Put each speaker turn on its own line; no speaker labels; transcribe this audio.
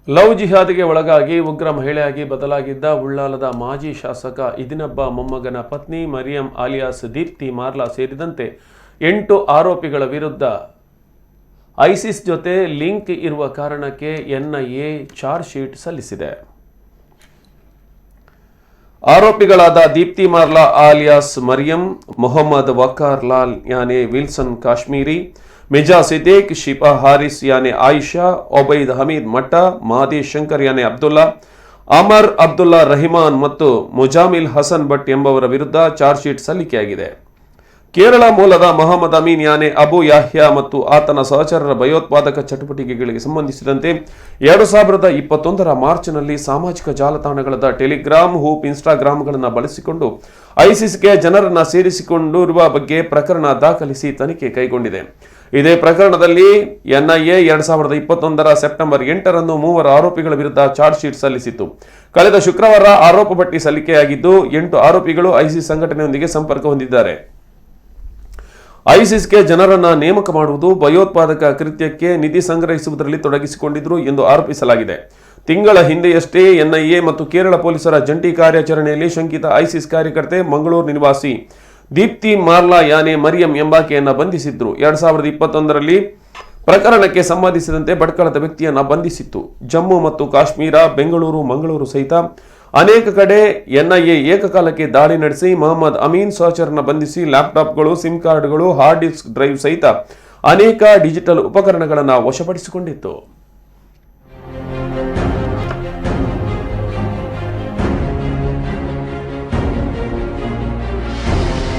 Love ಜಿಹಾದ್ಗೆ ಒಳಗಾಗಿ ಉಗ್ರ ಮಹಿಳೆಯಾಗಿ ಬದಲಾಗಿದ್ದ ಉಳ್ಳಾಲದ ಮಾಜಿ ಶಾಸಕ ಇದಿನಬ್ಬ ಮೊಮ್ಮಗನ ಪತ್ನಿ ಮರಿಯಂ ಆಲಿಯಾಸ್ ದೀಪ್ತಿ ಮಾರ್ಲಾ ಸೇರಿದಂತೆ 8 ಆರೋಪಿಗಳ ವಿರುದ್ಧ ಐಸಿಸ್ ಜೊತೆ ಲಿಂಕ್ ಇರುವ ಕಾರಣಕ್ಕೆ ಎನ್ಐಎ ಚಾರ್ಜ್ ಶೀಟ್ ಸಲ್ಲಿಸಿದೆ. ಆರೋಪಿಗಳಾದ ದೀಪ್ತಿ ಮಾರ್ಲಾ ಆಲಿಯಾಸ್ ಮರಿಯಂ, ಮೊಹಮ್ಮದ್ ವಕಾರ್ ಲಾಲ್ ಯಾನೆ ವಿಲ್ಸನ್ ಕಾಶ್ಮೀರಿ, ಮಿಜಾ ಸಿದ್ದೇಕ್, ಶಿಫಾ ಹಾರಿಸ್ ಯಾನೆ ಆಯಿಷಾ, ಒಬೈದ್ ಹಮೀದ್ ಮಟ್ಟಾ, ಮಹದೇಶ್ ಶಂಕರ್ ಯಾನೆ ಅಬ್ದುಲ್ಲಾ, ಅಮರ್ ಅಬ್ದುಲ್ಲಾ ರಹಿಮಾನ್ ಮತ್ತು ಮುಜಾಮಿಲ್ ಹಸನ್ ಭಟ್ ಎಂಬವರ ವಿರುದ್ಧ ಚಾರ್ಜ್ ಶೀಟ್ ಸಲ್ಲಿಕೆಯಾಗಿದೆ. ಕೇರಳ ಮೂಲದ ಮೊಹಮ್ಮದ್ ಅಮೀನ್ ಯಾನೆ ಅಬು ಯಾಹ್ಯಾ ಮತ್ತು ಆತನ ಸಹಚರರ ಭಯೋತ್ಪಾದಕ ಚಟುವಟಿಕೆಗಳಿಗೆ ಸಂಬಂಧಿಸಿದಂತೆ 2021ರ ಮಾರ್ಚ್ನಲ್ಲಿ ಸಾಮಾಜಿಕ ಜಾಲತಾಣಗಳಾದ ಟೆಲಿಗ್ರಾಮ್, ಹೂಪ್, ಇನ್ಸ್ಟಾಗ್ರಾಮ್ಗಳನ್ನು ಬಳಸಿಕೊಂಡು ಐಸಿಸ್ಗೆ ಜನರನ್ನ ಸೇರಿಸಿಕೊಂಡಿರುವ ಬಗ್ಗೆ ಪ್ರಕರಣ ದಾಖಲಿಸಿ ತನಿಖೆ ಕೈಗೊಂಡಿದೆ. ಇದೇ ಪ್ರಕರಣದಲ್ಲಿ ಎನ್ಐಎ 2021ರ ಸೆಪ್ಟೆಂಬರ್ 8ರಂದು 3 ಆರೋಪಿಗಳ ವಿರುದ್ಧ ಚಾರ್ಜ್ ಶೀಟ್ ಸಲ್ಲಿಸಿತ್ತು. ಕಳೆದ ಶುಕ್ರವಾರ ಆರೋಪ ಪಟ್ಟಿ ಸಲ್ಲಿಕೆಯಾಗಿದ್ದು 8 ಆರೋಪಿಗಳು ಐಸಿಸ್ ಸಂಘಟನೆಯೊಂದಿಗೆ ಸಂಪರ್ಕ ಹೊಂದಿದ್ದಾರೆ. ಐಸಿಸ್ಗೆ ಜನರನ್ನ ನೇಮಕ ಮಾಡುವುದು, ಭಯೋತ್ಪಾದಕ ಕೃತ್ಯಕ್ಕೆ ನಿಧಿ ಸಂಗ್ರಹಿಸುವುದರಲ್ಲಿ ತೊಡಗಿಸಿಕೊಂಡಿದ್ರು ಎಂದು ಆರೋಪಿಸಲಾಗಿದೆ. ತಿಂಗಳ ಹಿಂದೆಯಷ್ಟೇ ಎನ್ಐಎ ಮತ್ತು ಕೇರಳ ಪೊಲೀಸರ ಜಂಟಿ ಕಾರ್ಯಾಚರಣೆಯಲ್ಲಿ ಶಂಕಿತ ಐಸಿಸ್ ಕಾರ್ಯಕರ್ತೆ ಮಂಗಳೂರು ನಿವಾಸಿ ದೀಪ್ತಿ ಮಾರ್ಲಾ ಯಾನೆ ಮರಿಯಂ ಎಂಬಾಕೆಯನ್ನ ಬಂಧಿಸಿದ್ರು. 2021ರಲ್ಲಿ ಪ್ರಕರಣಕ್ಕೆ ಸಂಬಂಧಿಸಿದಂತೆ ಭಟ್ಕಳದ ವ್ಯಕ್ತಿಯನ್ನ ಬಂಧಿಸಿತ್ತು. ಜಮ್ಮು ಮತ್ತು ಕಾಶ್ಮೀರ, ಬೆಂಗಳೂರು, ಮಂಗಳೂರು ಸಹಿತ ಅನೇಕ ಕಡೆ ಎನ್ಐಎ ಏಕಕಾಲಕ್ಕೆ ದಾಳಿ ನಡೆಸಿ ಮೊಹಮ್ಮದ್ ಅಮೀನ್ ಸಹಚರನ ಬಂಧಿಸಿ ಲ್ಯಾಪ್ಟಾಪ್ಗಳು, ಸಿಮ್ ಕಾರ್ಡ್ಗಳು, ಹಾರ್ಡ್ ಡಿಸ್ಕ್ ಡ್ರೈವ್ ಸಹಿತ ಅನೇಕ ಡಿಜಿಟಲ್ ಉಪಕರಣಗಳನ್ನು ವಶಪಡಿಸಿಕೊಂಡಿತ್ತು.